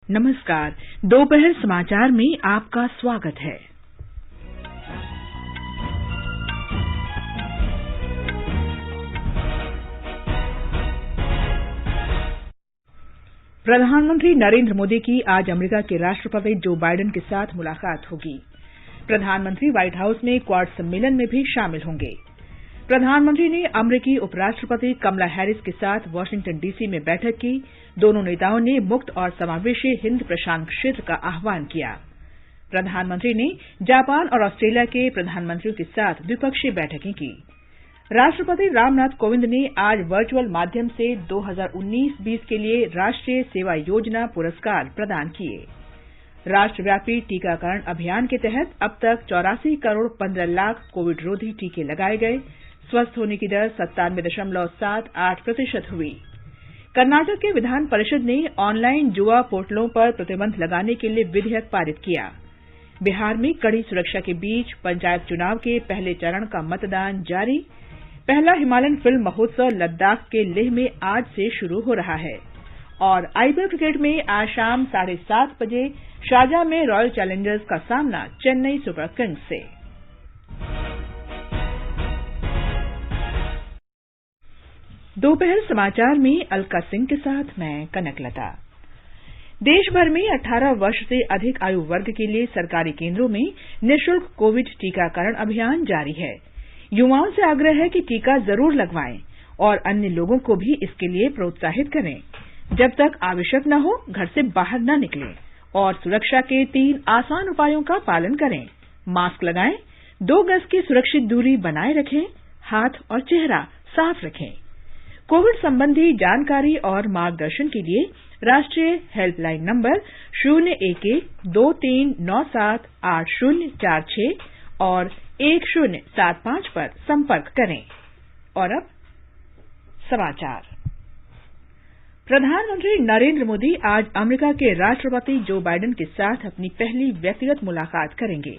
नमस्कार। दोपहर समाचार में आपका स्वागत है। प्रधानमंत्री नरेंद्र मोदी की आज अमेरिका के राष्ट्रपति जो बाइडेन के साथ मुलाकात होगी। प्रधानमंत्री व्हाइट हाउस में क्वाड सम्मेलन में भी शामिल होंगे। प्रधानमंत्री ने अमेरिकी उपराष्ट्रपति कमला हैरिस के साथ वाशिंगटन डीसी में बैठक की। दोनों नेताओं ने मुक्त और समावेशी हिंद प्रशांत क्षेत्र का आह्वान किया। प्रधानमंत्री ने जापान और ऑस्ट्रेलिया के प्रधानमंत्रियों के साथ द्विपक्षीय बैठकें की। राष्ट्रपति रामनाथ कोविंद ने आज वर्चुअल माध्यम से 2019-20 के लिए राष्ट्रीय सेवा योजना पुरस्कार प्रदान किए। राष्ट्रव्यापी टीकाकरण अभियान के तहत अब तक 84 करोड़ 15 लाख कोविड रोधी टीके लगाए गए। स्वस्थ होने की दर 97.78% हुई। कर्नाटक के विधान परिषद ने ऑनलाइन जुआ पोर्टलों पर प्रतिबंध लगाने के लिए विधेयक पारित किया। बिहार में कड़ी सुरक्षा के बीच पंचायत चुनाव के पहले चरण का मतदान जारी। पहला हिमालयन फिल्म महोत्सव लद्दाख के लेह में आज से शुरू हो रहा है। और आईपीएल क्रिकेट में आज शाम 7:30 बजे शारजाह में रॉयल चैलेंजर्स का सामना चेन्नई सुपर किंग्स से। दोपहर समाचार में अलका सिंह के साथ मैं कनकलता। देश भर में 18 वर्ष से अधिक आयु वर्ग के लिए सरकारी केंद्रों में निःशुल्क कोविड टीकाकरण अभियान जारी है। युवाओं से आग्रह है कि टीका जरूर लगवाएं और अन्य लोगों को भी इसके लिए प्रोत्साहित करें। जब तक आवश्यक न हो घर से बाहर न निकलें और सुरक्षा के 3 आसान उपायों का पालन करें। मास्क लगाएं, 2 गज की सुरक्षित दूरी बनाए रखें, हाथ और चेहरा साफ रखें। कोविड संबंधी जानकारी और मार्गदर्शन के लिए राष्ट्रीय हेल्पलाइन नंबर 011-2397-8046 और 1075 पर संपर्क करें। और अब समाचार। प्रधानमंत्री नरेंद्र मोदी आज अमेरिका के राष्ट्रपति जो बाइडेन के साथ अपनी पहली व्यक्तिगत मुलाकात करेंगे।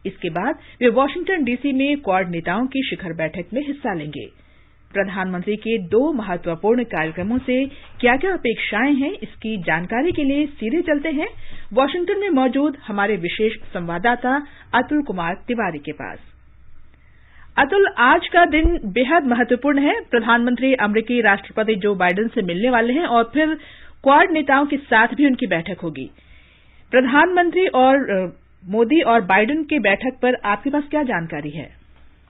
इसके बाद वे वाशिंगटन डीसी में क्वाड नेताओं की शिखर बैठक में हिस्सा लेंगे। प्रधानमंत्री के 2 महत्वपूर्ण कार्यक्रमों से क्या क्या अपेक्षाएं हैं, इसकी जानकारी के लिए सीधे चलते हैं वाशिंगटन में मौजूद हमारे विशेष संवाददाता अतुल कुमार तिवारी के पास। अतुल, आज का दिन बेहद महत्वपूर्ण है। प्रधानमंत्री अमेरिकी राष्ट्रपति जो बाइडेन से मिलने वाले हैं और फिर क्वाड नेताओं के साथ भी उनकी बैठक होगी। प्रधानमंत्री और मोदी और बाइडेन की बैठक पर आपके पास क्या जानकारी है?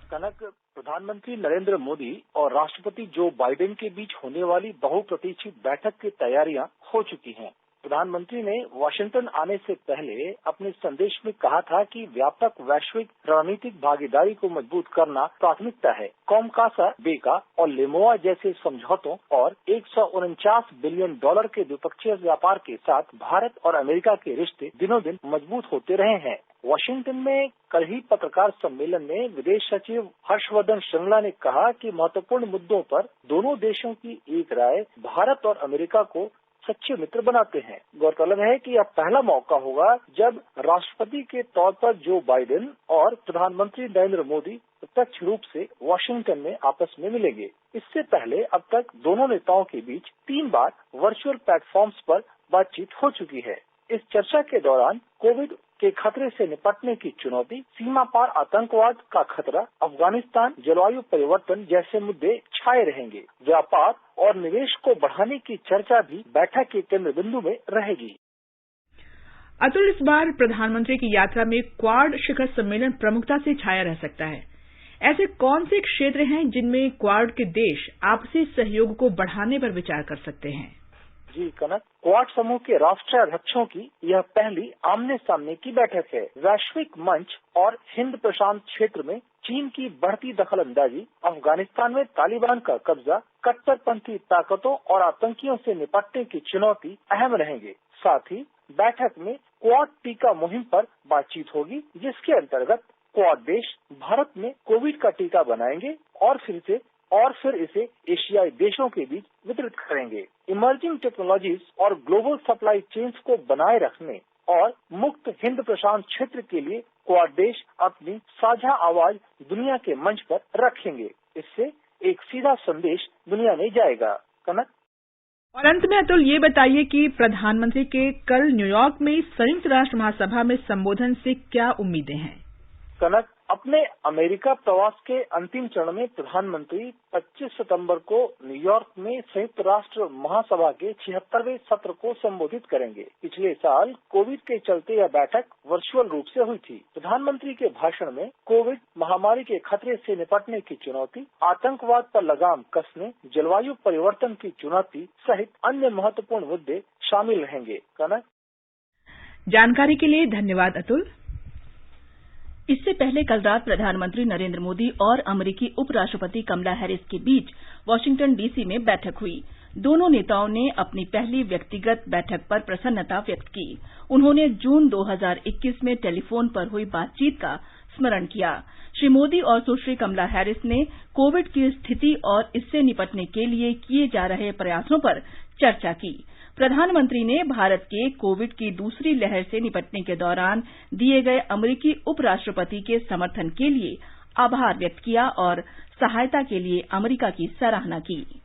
कनक, प्रधानमंत्री नरेंद्र मोदी और राष्ट्रपति जो बाइडेन के बीच होने वाली बहुप्रतीक्षित बैठक की तैयारियां हो चुकी हैं। प्रधानमंत्री ने वाशिंगटन आने से पहले अपने संदेश में कहा था कि व्यापक वैश्विक रणनीतिक भागीदारी को मजबूत करना प्राथमिकता है। कॉमकासा, बेका और लेमोआ जैसे समझौतों और $149 बिलियन के द्विपक्षीय व्यापार के साथ भारत और अमेरिका के रिश्ते दिनों दिन मजबूत होते रहे हैं। वाशिंगटन में कल ही पत्रकार सम्मेलन में विदेश सचिव हर्षवर्धन श्रृंगला ने कहा कि महत्वपूर्ण मुद्दों पर दोनों देशों की एक राय भारत और अमेरिका को सच्चे मित्र बनाते हैं। गौरतलब है कि यह पहला मौका होगा जब राष्ट्रपति के तौर पर जो बाइडेन और प्रधानमंत्री नरेंद्र मोदी प्रत्यक्ष रूप से वाशिंगटन में आपस में मिलेंगे। इससे पहले अब तक दोनों नेताओं के बीच 3 बार वर्चुअल प्लेटफॉर्म्स पर बातचीत हो चुकी है। इस चर्चा के दौरान कोविड के खतरे से निपटने की चुनौती, सीमा पार आतंकवाद का खतरा, अफगानिस्तान, जलवायु परिवर्तन जैसे मुद्दे छाए रहेंगे। व्यापार और निवेश को बढ़ाने की चर्चा भी बैठक के केंद्र बिंदु में रहेगी। अतुल, इस बार प्रधानमंत्री की यात्रा में क्वाड शिखर सम्मेलन प्रमुखता से छाया रह सकता है। ऐसे कौन से क्षेत्र हैं जिनमें क्वाड के देश आपसी सहयोग को बढ़ाने पर विचार कर सकते हैं? जी कनक, क्वाड समूह के राष्ट्रीय अध्यक्षों की यह पहली आमने सामने की बैठक है। वैश्विक मंच और हिंद प्रशांत क्षेत्र में चीन की बढ़ती दखलंदाजी, अफगानिस्तान में तालिबान का कब्जा, कट्टरपंथी ताकतों और आतंकियों से निपटने की चुनौती अहम रहेंगे। साथ ही बैठक में क्वाड टीका मुहिम पर बातचीत होगी, जिसके अंतर्गत क्वाड देश भारत में कोविड का टीका बनाएंगे और फिर इसे एशियाई देशों के बीच वितरित करेंगे। इमर्जिंग टेक्नोलॉजीज और ग्लोबल सप्लाई चेन्स को बनाए रखने और मुक्त हिंद प्रशांत क्षेत्र के लिए क्वाड देश अपनी साझा आवाज दुनिया के मंच पर रखेंगे। इससे एक सीधा संदेश दुनिया में जाएगा। कनक, और अंत में अतुल ये बताइए कि प्रधानमंत्री के कल न्यूयॉर्क में संयुक्त राष्ट्र महासभा में संबोधन से क्या उम्मीदें हैं? कनक, अपने अमेरिका प्रवास के अंतिम चरण में प्रधानमंत्री 25 सितंबर को न्यूयॉर्क में संयुक्त राष्ट्र महासभा के 76वें सत्र को संबोधित करेंगे। पिछले साल कोविड के चलते यह बैठक वर्चुअल रूप से हुई थी। प्रधानमंत्री के भाषण में कोविड महामारी के खतरे से निपटने की चुनौती, आतंकवाद पर लगाम कसने, जलवायु परिवर्तन की चुनौती सहित अन्य महत्वपूर्ण मुद्दे शामिल रहेंगे। कनक, जानकारी के लिए धन्यवाद अतुल। इससे पहले कल रात प्रधानमंत्री नरेंद्र मोदी और अमेरिकी उपराष्ट्रपति कमला हैरिस के बीच वाशिंगटन डीसी में बैठक हुई। दोनों नेताओं ने अपनी पहली व्यक्तिगत बैठक पर प्रसन्नता व्यक्त की। उन्होंने जून 2021 में टेलीफोन पर हुई बातचीत का स्मरण किया। श्री मोदी और सुश्री कमला हैरिस ने कोविड की स्थिति और इससे निपटने के लिए किए जा रहे प्रयासों पर चर्चा की। प्रधानमंत्री ने भारत के कोविड की दूसरी लहर से निपटने के दौरान दिए गए अमेरिकी उपराष्ट्रपति के समर्थन के लिए आभार व्यक्त किया और सहायता के लिए अमेरिका की सराहना की।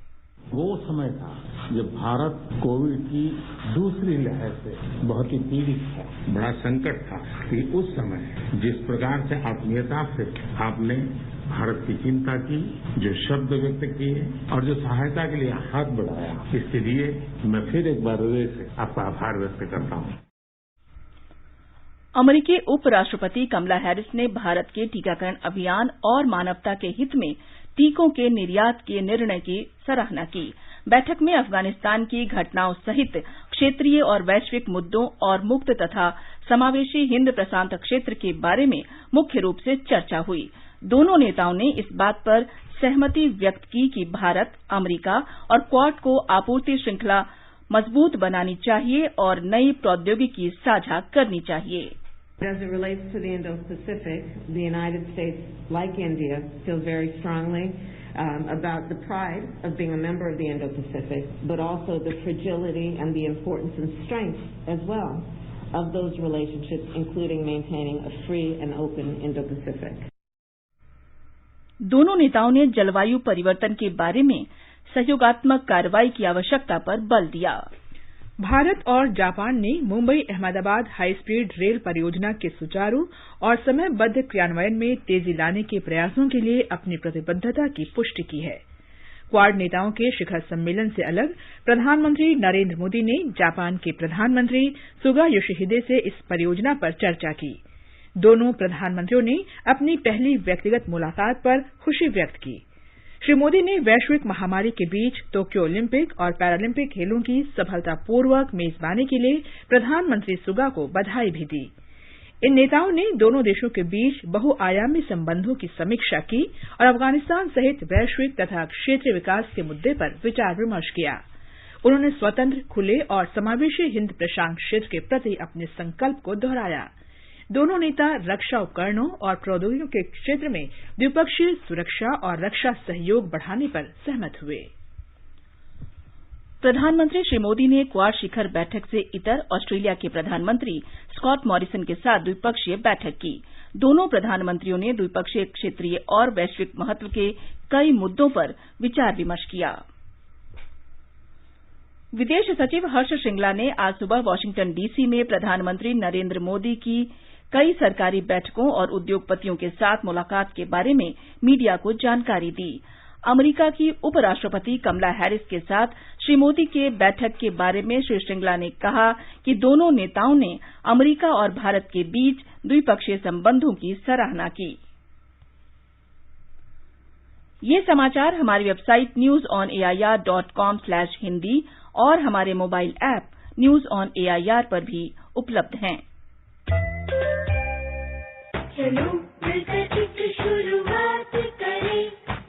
वो समय था जब भारत कोविड की दूसरी लहर से बहुत ही पीड़ित था, बड़ा संकट था कि उस समय जिस प्रकार से आत्मीयता से आपने भारत की चिंता की, जो शब्द व्यक्त किए और जो सहायता के लिए हाथ बढ़ाया, इसके लिए मैं फिर एक बार हृदय से आपका आभार व्यक्त करता हूं। अमेरिकी उपराष्ट्रपति कमला हैरिस ने भारत के टीकाकरण अभियान और मानवता के हित में टीकों के निर्यात के निर्णय की सराहना की। बैठक में अफगानिस्तान की घटनाओं सहित क्षेत्रीय और वैश्विक मुद्दों और मुक्त तथा समावेशी हिंद प्रशांत क्षेत्र के बारे में मुख्य रूप से चर्चा हुई। दोनों नेताओं ने इस बात पर सहमति व्यक्त की कि भारत, अमेरिका और क्वाड को आपूर्ति श्रृंखला मजबूत बनानी चाहिए और नई प्रौद्योगिकी साझा करनी चाहिए। As it relates to the Indo-Pacific, the United States, like India, feels very strongly about the pride of being a member of the Indo-Pacific, but also the fragility and the importance and strength as well of those relationships, including maintaining a free and open Indo-Pacific. दोनों नेताओं ने जलवायु परिवर्तन के बारे में सहयोगात्मक कार्रवाई की आवश्यकता पर बल दिया। भारत और जापान ने Mumbai Ahmedabad high speed rail परियोजना के सुचारू और समयबद्ध क्रियान्वयन में तेजी लाने के प्रयासों के लिए अपनी प्रतिबद्धता की पुष्टि की है। क्वाड नेताओं के शिखर सम्मेलन से अलग प्रधानमंत्री नरेंद्र मोदी ने जापान के प्रधानमंत्री सुगा योशिहिदे से इस परियोजना पर चर्चा की। दोनों प्रधानमंत्रियों ने अपनी पहली व्यक्तिगत मुलाकात पर खुशी व्यक्त की। श्री मोदी ने वैश्विक महामारी के बीच टोक्यो ओलंपिक और पैरालंपिक खेलों की सफलतापूर्वक मेजबानी के लिए प्रधानमंत्री सुगा को बधाई भी दी। इन नेताओं ने दोनों देशों के बीच बहुआयामी संबंधों की समीक्षा की और अफगानिस्तान सहित वैश्विक तथा क्षेत्रीय विकास के मुद्दे पर विचार विमर्श किया। उन्होंने स्वतंत्र, खुले और समावेशी हिंद प्रशांत क्षेत्र के प्रति अपने संकल्प को दोहराया। दोनों नेता रक्षा उपकरणों और प्रौद्योगिकियों के क्षेत्र में द्विपक्षीय सुरक्षा और रक्षा सहयोग बढ़ाने पर सहमत हुए। प्रधानमंत्री श्री मोदी ने क्वाड शिखर बैठक से इतर ऑस्ट्रेलिया के प्रधानमंत्री स्कॉट मॉरिसन के साथ द्विपक्षीय बैठक की। दोनों प्रधानमंत्रियों ने द्विपक्षीय, क्षेत्रीय और वैश्विक महत्व के कई मुद्दों पर विचार विमर्श किया। विदेश सचिव हर्ष श्रृंगला ने आज सुबह वाशिंगटन डीसी में प्रधानमंत्री नरेंद्र मोदी की कई सरकारी बैठकों और उद्योगपतियों के साथ मुलाकात के बारे में मीडिया को जानकारी दी। अमेरिका की उपराष्ट्रपति कमला हैरिस के साथ श्री मोदी के बैठक के बारे में श्री श्रृंगला ने कहा कि दोनों नेताओं ने अमेरिका और भारत के बीच द्विपक्षीय संबंधों की सराहना की। ये समाचार हमारी वेबसाइट newsonair.com/hindi और हमारे mobile app news on AIR पर भी उपलब्ध हैं। चलो मिलकर एक शुरुआत करें,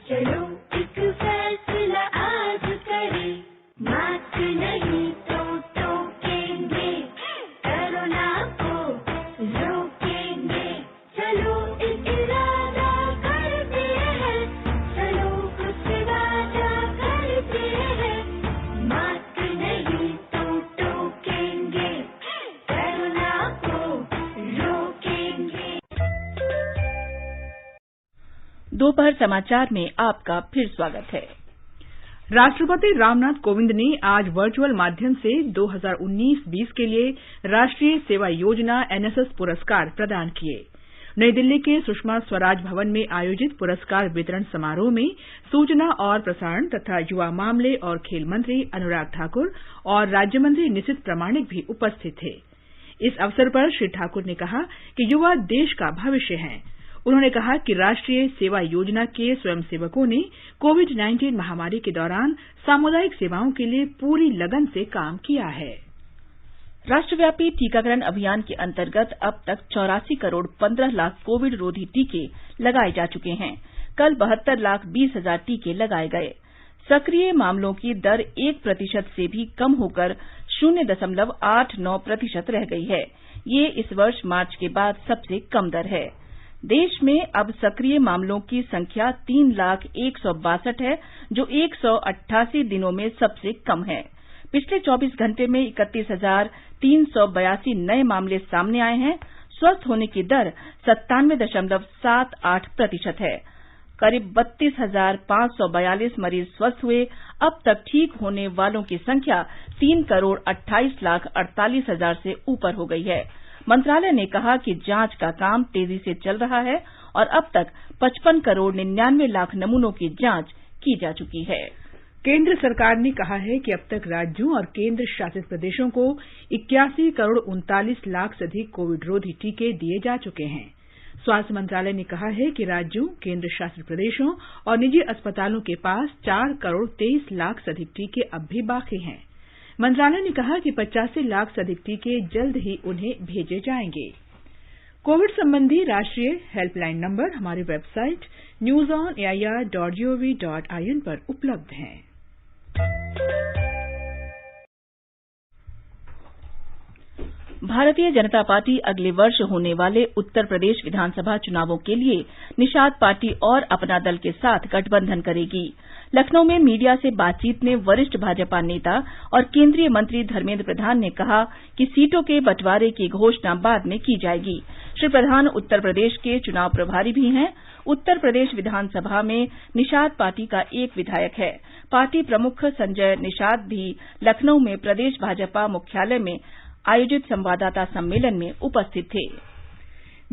चलो एक फैसला आज करें, मास्क नहीं तो टोकेंगे, कोरोना को रोकेंगे, चलो एक इरादा करते हैं, चलो कुछ वादा करते हैं, मास्क नहीं तो टोकेंगे, कोरोना को रोकेंगे। दोपहर समाचार में आपका फिर स्वागत है। राष्ट्रपति रामनाथ कोविंद ने आज वर्चुअल माध्यम से 2019-20 के लिए राष्ट्रीय सेवा योजना एनएसएस पुरस्कार प्रदान किए। नई दिल्ली के सुषमा स्वराज भवन में आयोजित पुरस्कार वितरण समारोह में सूचना और प्रसारण तथा युवा मामले और खेल मंत्री अनुराग ठाकुर और राज्य मंत्री निशित प्रामाणिक भी उपस्थित थे। इस अवसर पर श्री ठाकुर ने कहा कि युवा देश का भविष्य हैं। उन्होंने कहा कि राष्ट्रीय सेवा योजना के स्वयंसेवकों ने कोविड-19 महामारी के दौरान सामुदायिक सेवाओं के लिए पूरी लगन से काम किया है। राष्ट्रव्यापी टीकाकरण अभियान के अंतर्गत अब तक 84 करोड़ 15 लाख कोविड रोधी टीके लगाए जा चुके हैं। कल 72 लाख 20 हजार टीके लगाए गए। सक्रिय मामलों की दर 1% से भी कम होकर 0.89% रह गई है। ये इस वर्ष मार्च के बाद सबसे कम दर है। देश में अब सक्रिय मामलों की संख्या 3,162,000 है, जो 188 दिनों में सबसे कम है। पिछले 24 घंटे में 31,382 नए मामले सामने आए हैं। स्वस्थ होने की दर 97.78% है। करीब 32,542 मरीज स्वस्थ हुए। अब तक ठीक होने वालों की संख्या 3,28,48,000 से ऊपर हो गई है। मंत्रालय ने कहा कि जांच का काम तेजी से चल रहा है और अब तक 55 करोड़ 99 लाख नमूनों की जांच की जा चुकी है। केंद्र सरकार ने कहा है कि अब तक राज्यों और केंद्र शासित प्रदेशों को 81 करोड़ 39 लाख से अधिक कोविड रोधी टीके दिए जा चुके हैं। स्वास्थ्य मंत्रालय ने कहा है कि राज्यों, केंद्र शासित प्रदेशों और निजी अस्पतालों के पास 4 करोड़ 23 लाख से अधिक टीके अब भी बाकी हैं। मंत्रालय ने कहा कि 85 लाख से अधिक टीके जल्द ही उन्हें भेजे जाएंगे। कोविड संबंधी राष्ट्रीय हेल्पलाइन नंबर हमारी वेबसाइट newsonair.gov.in पर उपलब्ध हैं। भारतीय जनता पार्टी अगले वर्ष होने वाले उत्तर प्रदेश विधानसभा चुनावों के लिए निषाद पार्टी और अपना दल के साथ गठबंधन करेगी। लखनऊ में मीडिया से बातचीत में वरिष्ठ भाजपा नेता और केंद्रीय मंत्री धर्मेंद्र प्रधान ने कहा कि सीटों के बंटवारे की घोषणा बाद में की जाएगी। श्री प्रधान उत्तर प्रदेश के चुनाव प्रभारी भी हैं। उत्तर प्रदेश विधानसभा में निषाद पार्टी का एक विधायक है। पार्टी प्रमुख संजय निषाद भी लखनऊ में प्रदेश भाजपा मुख्यालय में आयोजित संवाददाता सम्मेलन में उपस्थित थे।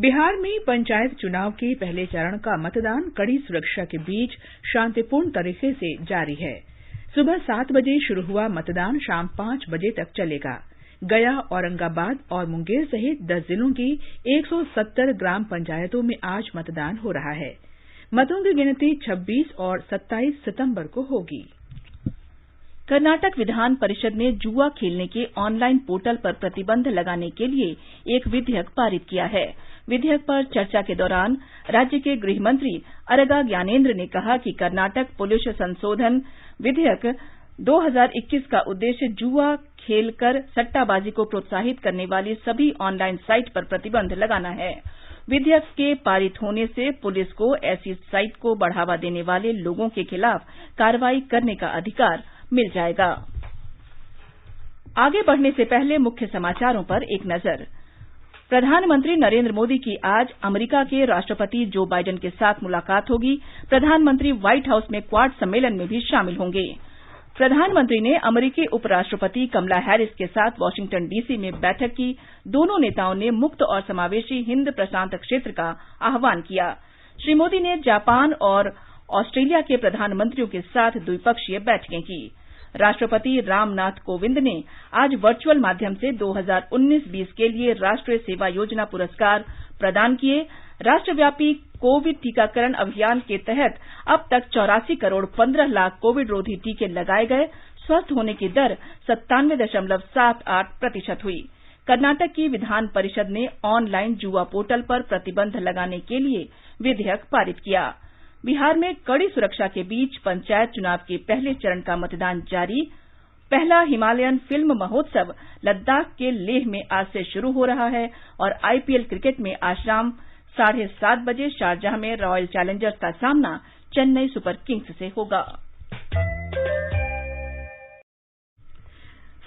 बिहार में पंचायत चुनाव के पहले चरण का मतदान कड़ी सुरक्षा के बीच शांतिपूर्ण तरीके से जारी है। सुबह 7 बजे शुरू हुआ मतदान शाम 5 बजे तक चलेगा। गया, औरंगाबाद और मुंगेर सहित 10 जिलों की 170 ग्राम पंचायतों में आज मतदान हो रहा है। मतों की गिनती 26 और 27 सितंबर को होगी। कर्नाटक विधान परिषद ने जुआ खेलने के ऑनलाइन पोर्टल पर प्रतिबंध लगाने के लिए एक विधेयक पारित किया है। विधेयक पर चर्चा के दौरान राज्य के गृह मंत्री अरगा ज्ञानेन्द्र ने कहा कि कर्नाटक पुलिस संशोधन विधेयक 2021 का उद्देश्य जुआ खेलकर सट्टाबाजी को प्रोत्साहित करने वाली सभी ऑनलाइन साइट पर प्रतिबंध लगाना है। विधेयक के पारित होने से पुलिस को ऐसी साइट को बढ़ावा देने वाले लोगों के खिलाफ कार्रवाई करने का अधिकार मिल जाएगा। आगे बढ़ने से पहले मुख्य समाचारों पर एक नजर। प्रधानमंत्री नरेंद्र मोदी की आज अमेरिका के राष्ट्रपति जो बाइडेन के साथ मुलाकात होगी। प्रधानमंत्री व्हाइट हाउस में क्वाड सम्मेलन में भी शामिल होंगे। प्रधानमंत्री ने अमेरिकी उपराष्ट्रपति कमला हैरिस के साथ वाशिंगटन डीसी में बैठक की। दोनों नेताओं ने मुक्त और समावेशी हिंद प्रशांत क्षेत्र का आह्वान किया। श्री मोदी ने जापान और ऑस्ट्रेलिया के प्रधानमंत्रियों के साथ द्विपक्षीय बैठकें की। राष्ट्रपति रामनाथ कोविंद ने आज वर्चुअल माध्यम से 2019-20 के लिए राष्ट्रीय सेवा योजना पुरस्कार प्रदान किए। राष्ट्रव्यापी कोविड टीकाकरण अभियान के तहत अब तक 84 करोड़ 15 लाख कोविड रोधी टीके लगाए गए। स्वस्थ होने की दर 97.78% हुई। कर्नाटक की विधान परिषद ने ऑनलाइन जुआ पोर्टल पर प्रतिबंध लगाने के लिए विधेयक पारित किया। बिहार में कड़ी सुरक्षा के बीच पंचायत चुनाव के पहले चरण का मतदान जारी। पहला हिमालयन फिल्म महोत्सव लद्दाख के लेह में आज से शुरू हो रहा है और आईपीएल क्रिकेट में आज शाम 7:30 बजे शारजाह में रॉयल चैलेंजर्स का सामना चेन्नई सुपर किंग्स से होगा।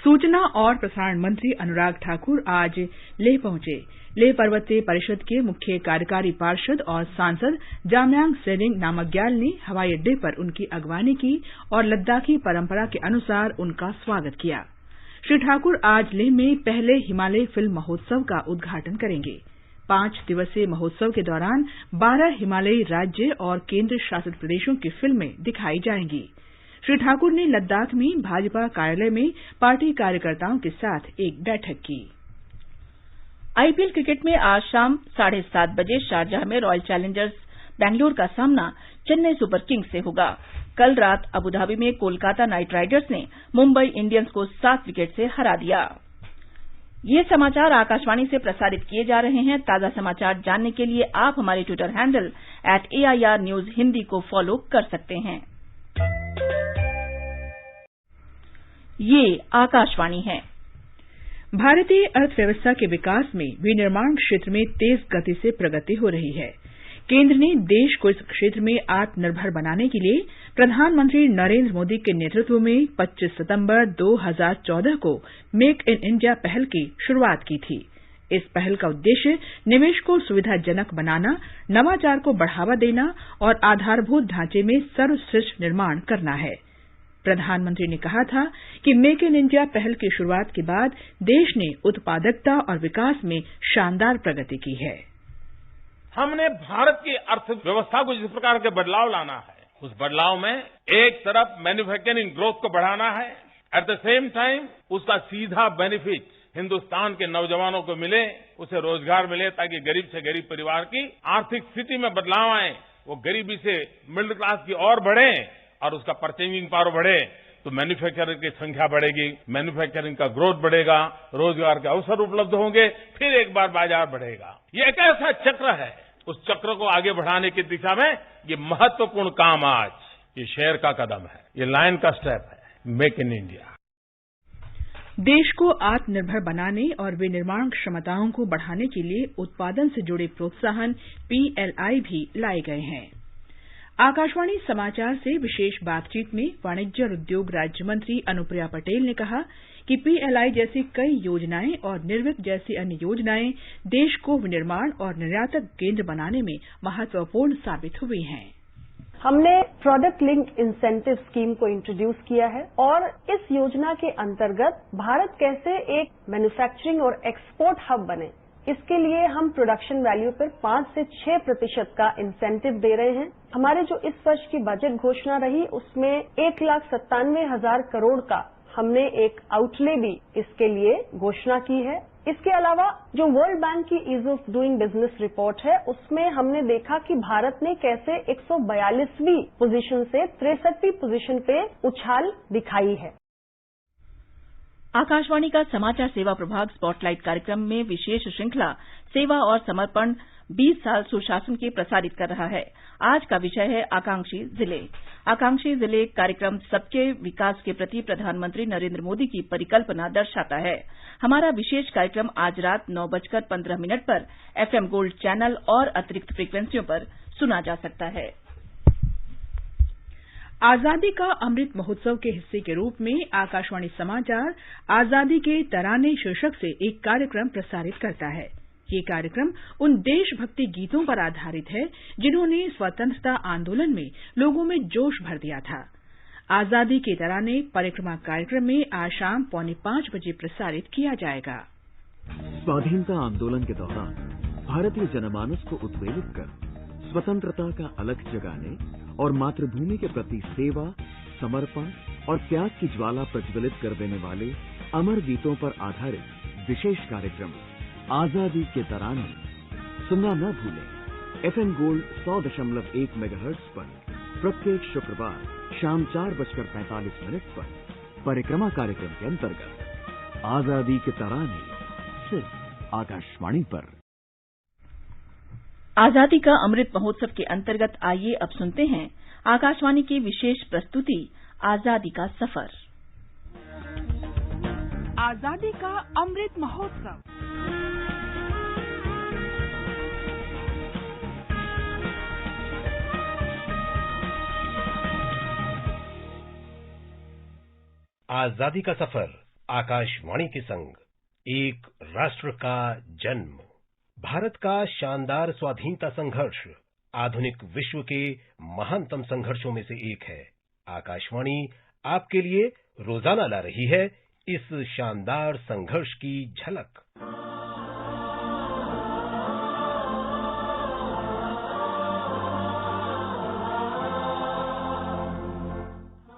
सूचना और प्रसारण मंत्री अनुराग ठाकुर आज लेह पहुंचे। लेह पर्वतीय परिषद के मुख्य कार्यकारी पार्षद और सांसद जामयांग सेरिंग नामग्याल ने हवाई अड्डे पर उनकी अगवानी की और लद्दाखी परंपरा के अनुसार उनका स्वागत किया। श्री ठाकुर आज लेह में पहले हिमालय फिल्म महोत्सव का उद्घाटन करेंगे। 5 दिवसीय महोत्सव के दौरान 12 हिमालयी राज्य और केंद्र शासित प्रदेशों की फिल्में दिखाई जाएंगी। श्री ठाकुर ने लद्दाख में भाजपा कार्यालय में पार्टी कार्यकर्ताओं के साथ एक बैठक की। आईपीएल क्रिकेट में आज शाम 7:30 बजे शारजाह में रॉयल चैलेंजर्स बैंगलोर का सामना चेन्नई सुपर किंग्स से होगा। कल रात अबुधाबी में कोलकाता नाइट राइडर्स ने मुंबई इंडियंस को 7 विकेट से हरा दिया। ये समाचार आकाशवाणी से प्रसारित किए जा रहे हैं। ताजा समाचार जानने के लिए आप हमारे Twitter handle @AIR News Hindi को फॉलो कर सकते हैं। ये आकाशवाणी है। भारतीय अर्थव्यवस्था के विकास में विनिर्माण क्षेत्र में तेज गति से प्रगति हो रही है। केंद्र ने देश को इस क्षेत्र में आत्मनिर्भर बनाने के लिए प्रधानमंत्री नरेंद्र मोदी के नेतृत्व में 25 सितंबर 2014 को मेक इन इंडिया पहल की शुरुआत की थी। इस पहल का उद्देश्य निवेश को सुविधाजनक बनाना, नवाचार को बढ़ावा देना और आधारभूत ढांचे में सर्वश्रेष्ठ निर्माण करना है। प्रधानमंत्री ने कहा था कि मेक इन इंडिया पहल की शुरुआत के बाद देश ने उत्पादकता और विकास में शानदार प्रगति की है। हमने भारत की अर्थव्यवस्था को जिस प्रकार के बदलाव लाना है, उस बदलाव में एक तरफ मैन्युफैक्चरिंग ग्रोथ को बढ़ाना है, एट द सेम टाइम उसका सीधा बेनिफिट हिंदुस्तान के नौजवानों को मिले, उसे रोजगार मिले, ताकि गरीब से गरीब परिवार की आर्थिक स्थिति में बदलाव आए, वो गरीबी से मिडिल क्लास की ओर बढ़े और उसका परचेजिंग पावर बढ़े, तो मैन्युफैक्चरिंग की संख्या बढ़ेगी, मैन्युफैक्चरिंग का ग्रोथ बढ़ेगा, रोजगार के अवसर उपलब्ध होंगे, फिर एक बार बाजार बढ़ेगा। ये एक ऐसा चक्र है, उस चक्र को आगे बढ़ाने की दिशा में ये महत्वपूर्ण काम आज ये शेर का कदम है, ये लाइन का स्टेप है, मेक इन इंडिया। देश को आत्मनिर्भर बनाने और विनिर्माण क्षमताओं को बढ़ाने के लिए उत्पादन से जुड़े प्रोत्साहन PLI भी लाए गए हैं। आकाशवाणी समाचार से विशेष बातचीत में वाणिज्य और उद्योग राज्य मंत्री अनुप्रिया पटेल ने कहा कि PLI जैसी कई योजनाएं और निर्वित जैसी अन्य योजनाएं देश को विनिर्माण और निर्यातक केंद्र बनाने में महत्वपूर्ण साबित हुई हैं। हमने प्रोडक्ट लिंक्ड इंसेंटिव स्कीम को इंट्रोड्यूस किया है और इस योजना के अंतर्गत भारत कैसे एक मैन्युफैक्चरिंग और एक्सपोर्ट हब बने, इसके लिए हम प्रोडक्शन वैल्यू पर 5 से 6% का इंसेंटिव दे रहे हैं। हमारे जो इस वर्ष की बजट घोषणा रही, उसमें 1,97,000 करोड़ का हमने एक आउटले भी इसके लिए घोषणा की है। इसके अलावा जो वर्ल्ड बैंक की ease of doing business report है, उसमें हमने देखा कि भारत ने कैसे 142वीं पोजीशन से 63वीं पोजीशन पे उछाल दिखाई है। आकाशवाणी का समाचार सेवा प्रभाग स्पॉटलाइट कार्यक्रम में विशेष श्रृंखला सेवा और समर्पण 20 साल सुशासन के प्रसारित कर रहा है। आज का विषय है आकांक्षी जिले। आकांक्षी जिले कार्यक्रम सबके विकास के प्रति प्रधानमंत्री नरेंद्र मोदी की परिकल्पना दर्शाता है। हमारा विशेष कार्यक्रम आज रात 9:15 पर FM गोल्ड चैनल और अतिरिक्त फ्रीक्वेंसियों पर सुना जा सकता है। आजादी का अमृत महोत्सव के हिस्से के रूप में आकाशवाणी समाचार आजादी के तराने शीर्षक से एक कार्यक्रम प्रसारित करता है। ये कार्यक्रम उन देशभक्ति गीतों पर आधारित है जिन्होंने स्वतंत्रता आंदोलन में लोगों में जोश भर दिया था। आजादी के तराने परिक्रमा कार्यक्रम में आज शाम 4:45 बजे प्रसारित किया जाएगा। स्वाधीनता आंदोलन के दौरान भारतीय जनमानस को उद्वेलित कर स्वतंत्रता का अलख जगाने और मातृभूमि के प्रति सेवा, समर्पण और त्याग की ज्वाला प्रज्वलित कर देने वाले अमर गीतों पर आधारित विशेष कार्यक्रम आजादी के तराने सुनना न भूलें। FM गोल्ड 100.1 मेगाहर्ट्ज पर प्रत्येक शुक्रवार शाम 4:45 पर परिक्रमा कार्यक्रम के अंतर्गत आजादी के तराने सिर्फ आकाशवाणी पर। आजादी का अमृत महोत्सव के अंतर्गत आइए अब सुनते हैं आकाशवाणी की विशेष प्रस्तुति आजादी का सफर। आजादी का अमृत महोत्सव। आजादी का सफर आकाशवाणी के संग एक राष्ट्र का जन्म। भारत का शानदार स्वाधीनता संघर्ष आधुनिक विश्व के महानतम संघर्षों में से एक है। आकाशवाणी आपके लिए रोजाना ला रही है इस शानदार संघर्ष की झलक।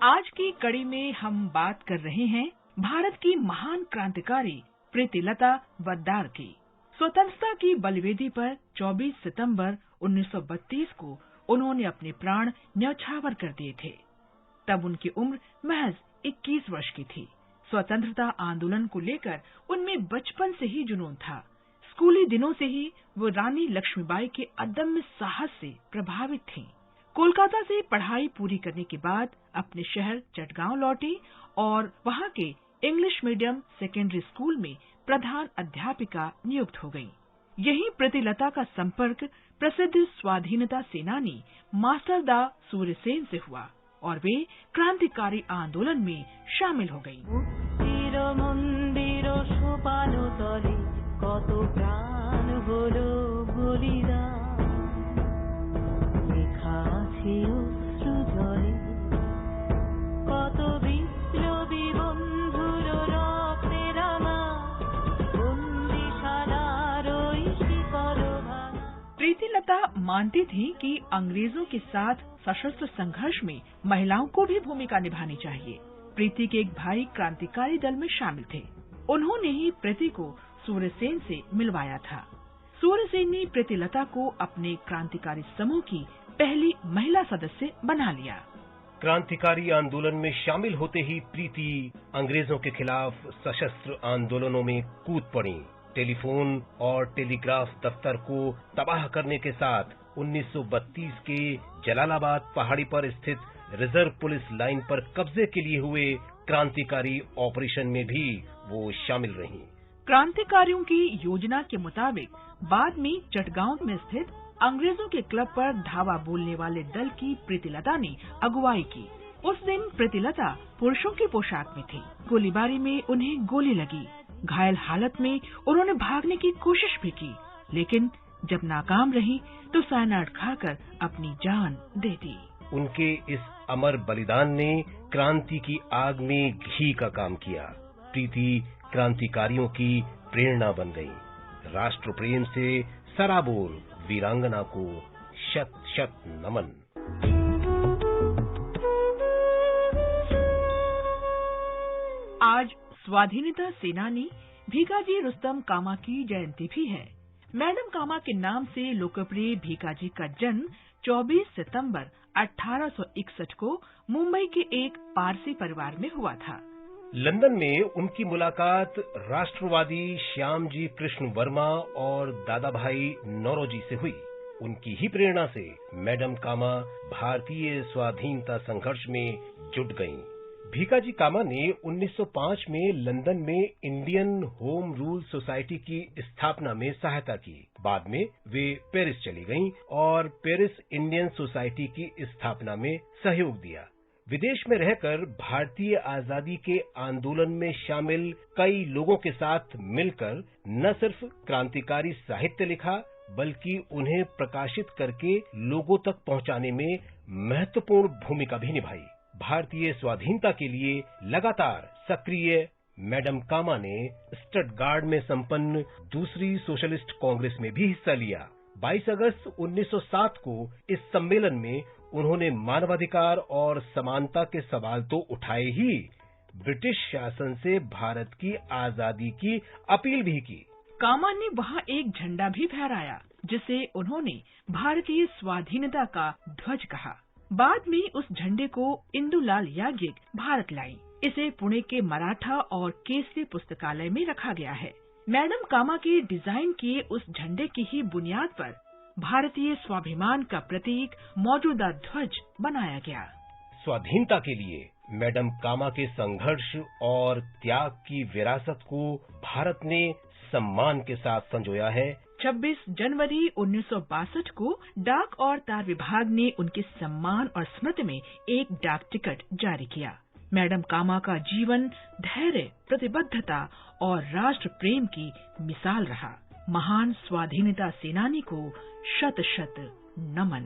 आज की कड़ी में हम बात कर रहे हैं भारत की महान क्रांतिकारी प्रीतिलता वद्दार की। स्वतंत्रता की बलिवेदी पर 24 सितंबर 1932 को उन्होंने अपने प्राण न्यौछावर कर दिए थे। तब उनकी उम्र महज 21 वर्ष की थी। स्वतंत्रता आंदोलन को लेकर उनमें बचपन से ही जुनून था। स्कूली दिनों से ही वो रानी लक्ष्मीबाई के अदम्य साहस से प्रभावित थीं। कोलकाता से पढ़ाई पूरी करने के बाद अपने शहर चटगांव लौटी और वहां के इंग्लिश मीडियम सेकेंडरी स्कूल में प्रधान अध्यापिका नियुक्त हो गयी। यहीं प्रीतिलता का संपर्क प्रसिद्ध स्वाधीनता सेनानी मास्टर दा सूर्यसेन से हुआ और वे क्रांतिकारी आंदोलन में शामिल हो गयी। प्रीतिलता मानती थी कि अंग्रेजों के साथ सशस्त्र संघर्ष में महिलाओं को भी भूमिका निभानी चाहिए। प्रीति के एक भाई क्रांतिकारी दल में शामिल थे। उन्होंने ही प्रीति को सूर्यसेन से मिलवाया था। सूर्यसेन ने प्रीतिलता को अपने क्रांतिकारी समूह की पहली महिला सदस्य बना लिया। क्रांतिकारी आंदोलन में शामिल होते ही प्रीति अंग्रेजों के खिलाफ सशस्त्र आंदोलनों में कूद पड़ी। टेलीफोन और टेलीग्राफ दफ्तर को तबाह करने के साथ 1932 के जलालाबाद पहाड़ी पर स्थित रिजर्व पुलिस लाइन पर कब्जे के लिए हुए क्रांतिकारी ऑपरेशन में भी वो शामिल रहीं। क्रांतिकारियों की योजना के मुताबिक बाद में चटगांव में स्थित अंग्रेजों के क्लब पर धावा बोलने वाले दल की प्रीतिलता ने अगुवाई की। उस दिन प्रीतिलता पुरुषों की पोशाक में थी। गोलीबारी में उन्हें गोली लगी। घायल हालत में उन्होंने भागने की कोशिश भी की, लेकिन जब नाकाम रही तो साइनाइड खाकर अपनी जान दे दी। उनके इस अमर बलिदान ने क्रांति की आग में घी का काम किया। प्रीति क्रांतिकारियों की प्रेरणा बन गई। राष्ट्र प्रेम से सराबोर वीरांगना को शत शत नमन। आज स्वाधीनता सेनानी भीकाजी रुस्तम कामा की जयंती भी है। मैडम कामा के नाम से लोकप्रिय भीकाजी का जन्म 24 सितंबर 1861 को मुंबई के एक पारसी परिवार में हुआ था। लंदन में उनकी मुलाकात राष्ट्रवादी श्यामजी कृष्ण वर्मा और दादा भाई नौरोजी से हुई। उनकी ही प्रेरणा से मैडम कामा भारतीय स्वाधीनता संघर्ष में जुट गईं। भीकाजी कामा ने 1905 में लंदन में इंडियन होम रूल सोसाइटी की स्थापना में सहायता की। बाद में वे पेरिस चली गईं और पेरिस इंडियन सोसाइटी की स्थापना में सहयोग दिया। विदेश में रहकर भारतीय आजादी के आंदोलन में शामिल कई लोगों के साथ मिलकर न सिर्फ क्रांतिकारी साहित्य लिखा, बल्कि उन्हें प्रकाशित करके लोगों तक पहुंचाने में महत्वपूर्ण भूमिका भी निभाई। भारतीय स्वाधीनता के लिए लगातार सक्रिय मैडम कामा ने स्टटगार्ड में संपन्न दूसरी सोशलिस्ट कांग्रेस में भी हिस्सा लिया। 22 अगस्त 1907 को इस सम्मेलन में उन्होंने मानवाधिकार और समानता के सवाल तो उठाए ही, ब्रिटिश शासन से भारत की आजादी की अपील भी की। कामा ने वहाँ एक झंडा भी फहराया, जिसे उन्होंने भारतीय स्वाधीनता का ध्वज कहा। बाद में उस झंडे को इंदुलाल याज्ञिक भारत लाई। इसे पुणे के मराठा और केसरी पुस्तकालय में रखा गया है। मैडम कामा के डिजाइन किए उस झंडे की ही बुनियाद पर भारतीय स्वाभिमान का प्रतीक मौजूदा ध्वज बनाया गया। स्वाधीनता के लिए मैडम कामा के संघर्ष और त्याग की विरासत को भारत ने सम्मान के साथ संजोया है। 26 जनवरी 1962 को डाक और तार विभाग ने उनके सम्मान और स्मृति में एक डाक टिकट जारी किया। मैडम कामा का जीवन धैर्य, प्रतिबद्धता और राष्ट्र प्रेम की मिसाल रहा। महान स्वाधीनता सेनानी को शत शत नमन।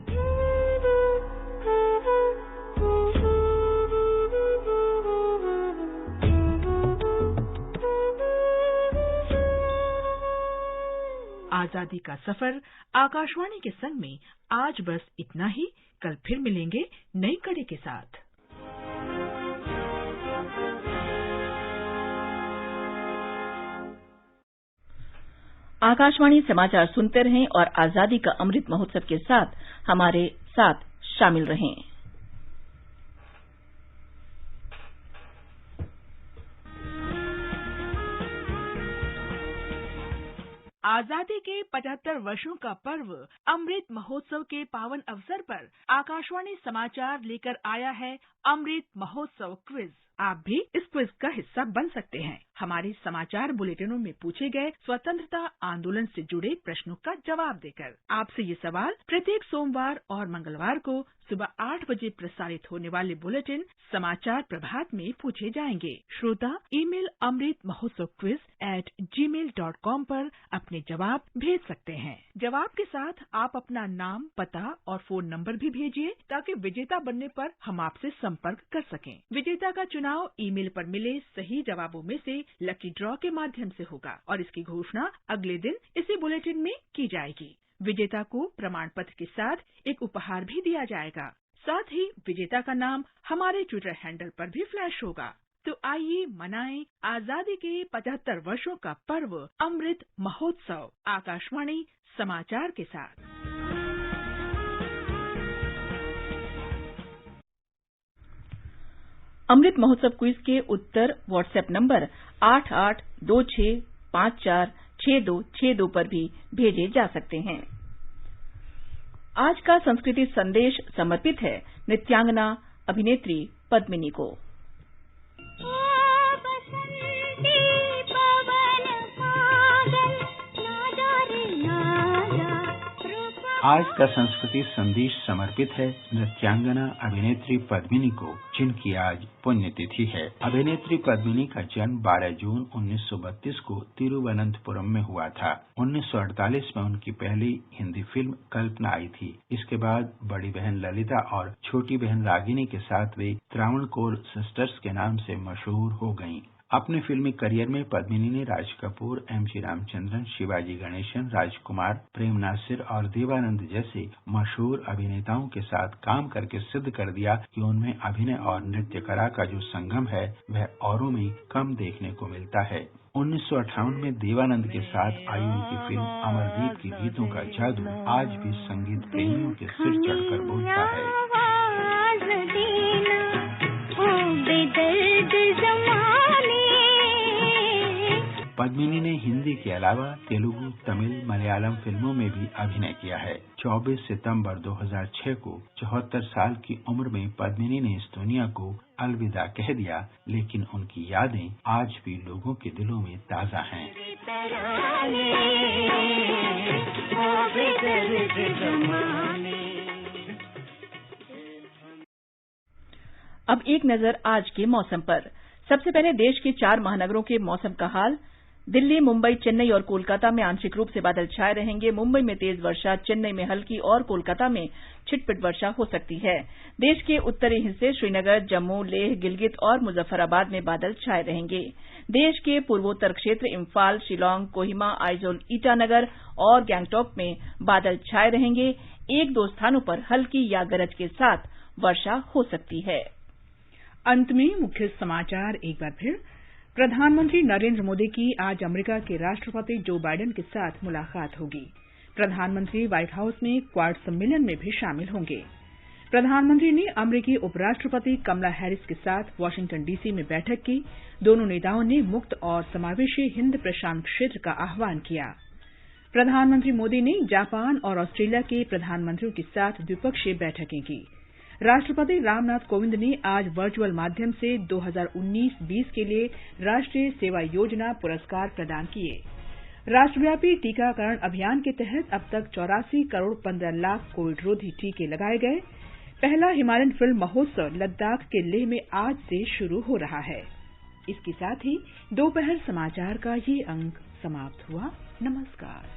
आजादी का सफर आकाशवाणी के संग में आज बस इतना ही। कल फिर मिलेंगे नई कड़ी के साथ। आकाशवाणी समाचार सुनते रहें और आजादी का अमृत महोत्सव के साथ हमारे साथ शामिल रहें। आजादी के 75 वर्षों का पर्व अमृत महोत्सव के पावन अवसर पर आकाशवाणी समाचार लेकर आया है अमृत महोत्सव क्विज। आप भी इस क्विज का हिस्सा बन सकते हैं। हमारे समाचार बुलेटिनों में पूछे गए स्वतंत्रता आंदोलन से जुड़े प्रश्नों का जवाब देकर आपसे ये सवाल प्रत्येक सोमवार और मंगलवार को सुबह 8 बजे प्रसारित होने वाले बुलेटिन समाचार प्रभात में पूछे जाएंगे। श्रोता ईमेल amritmahotsav@gmail.com पर अपने जवाब भेज सकते हैं। जवाब के साथ आप अपना नाम, पता और फोन नंबर भी भेजिए ताकि विजेता बनने पर हम आपसे संपर्क कर सकें। विजेता का चुनाव ईमेल पर मिले सही जवाबों में से लकी ड्रॉ के माध्यम से होगा और इसकी घोषणा अगले दिन इसी बुलेटिन में की जाएगी। विजेता को प्रमाण पत्र के साथ एक उपहार भी दिया जाएगा। साथ ही विजेता का नाम हमारे ट्विटर हैंडल पर भी फ्लैश होगा। तो आइए मनाएं आजादी के 75 वर्षों का पर्व अमृत महोत्सव आकाशवाणी समाचार के साथ। अमृत महोत्सव क्विज के उत्तर व्हाट्सएप नंबर 8826546262 पर भी भेजे जा सकते हैं। आज का संस्कृति संदेश समर्पित है नृत्यांगना अभिनेत्री पद्मिनी को। आज का संस्कृति संदेश समर्पित है नृत्यांगना अभिनेत्री पद्मिनी को, जिनकी आज पुण्यतिथि है। अभिनेत्री पद्मिनी का जन्म 12 जून 1932 को तिरुवनंतपुरम में हुआ था। 1948 में उनकी पहली हिंदी फिल्म कल्पना आई थी। इसके बाद बड़ी बहन ललिता और छोटी बहन रागिनी के साथ वे त्रावणकोर सिस्टर्स के नाम से मशहूर हो गयीं। अपने फिल्मी करियर में पद्मिनी ने राज कपूर, M.G. रामचंद्रन, शिवाजी गणेशन, राजकुमार, प्रेम नासिर और देवानंद जैसे मशहूर अभिनेताओं के साथ काम करके सिद्ध कर दिया कि उनमें अभिनय और नृत्य कला का जो संगम है वह औरों में कम देखने को मिलता है। 1958 में देवानंद के साथ आई उनकी फिल्म अमरदीप के गीतों का जादू आज भी संगीत प्रेमियों के सिर चढ़कर बोलता है। पद्मिनी ने हिंदी के अलावा तेलुगु, तमिल, मलयालम फिल्मों में भी अभिनय किया है। 24 सितंबर 2006 को 74 साल की उम्र में पद्मिनी ने इस दुनिया को अलविदा कह दिया, लेकिन उनकी यादें आज भी लोगों के दिलों में ताजा हैं। अब एक नजर आज के मौसम पर। सबसे पहले देश के 4 महानगरों के मौसम का हाल। दिल्ली, मुंबई, चेन्नई और कोलकाता में आंशिक रूप से बादल छाए रहेंगे। मुंबई में तेज वर्षा, चेन्नई में हल्की और कोलकाता में छिटपिट वर्षा हो सकती है। देश के उत्तरी हिस्से श्रीनगर, जम्मू, लेह, गिलगित और मुजफ्फराबाद में बादल छाए रहेंगे। देश के पूर्वोत्तर क्षेत्र इम्फाल, शिलांग, कोहिमा, आइजोल, ईटानगर और गैंगटॉक में बादल छाए रहेंगे। 1-2 स्थानों पर हल्की या गरज के साथ वर्षा हो सकती है। अंत में मुख्य समाचार एक बार फिर। प्रधानमंत्री नरेंद्र मोदी की आज अमेरिका के राष्ट्रपति जो बाइडेन के साथ मुलाकात होगी। प्रधानमंत्री व्हाइट हाउस में क्वाड सम्मेलन में भी शामिल होंगे। प्रधानमंत्री ने अमेरिकी उपराष्ट्रपति कमला हैरिस के साथ वाशिंगटन डीसी में बैठक की। दोनों नेताओं ने मुक्त और समावेशी हिंद प्रशांत क्षेत्र का आह्वान किया। प्रधानमंत्री मोदी ने जापान और ऑस्ट्रेलिया के प्रधानमंत्रियों के साथ द्विपक्षीय बैठकें की। राष्ट्रपति रामनाथ कोविंद ने आज वर्चुअल माध्यम से 2019-20 के लिए राष्ट्रीय सेवा योजना पुरस्कार प्रदान किए। राष्ट्रव्यापी टीकाकरण अभियान के तहत अब तक 84 करोड़ 15 लाख कोविड रोधी टीके लगाए गए। पहला हिमालयन फिल्म महोत्सव लद्दाख के लेह में आज से शुरू हो रहा है। इसके साथ ही दोपहर समाचार का ये अंक समाप्त हुआ। नमस्कार।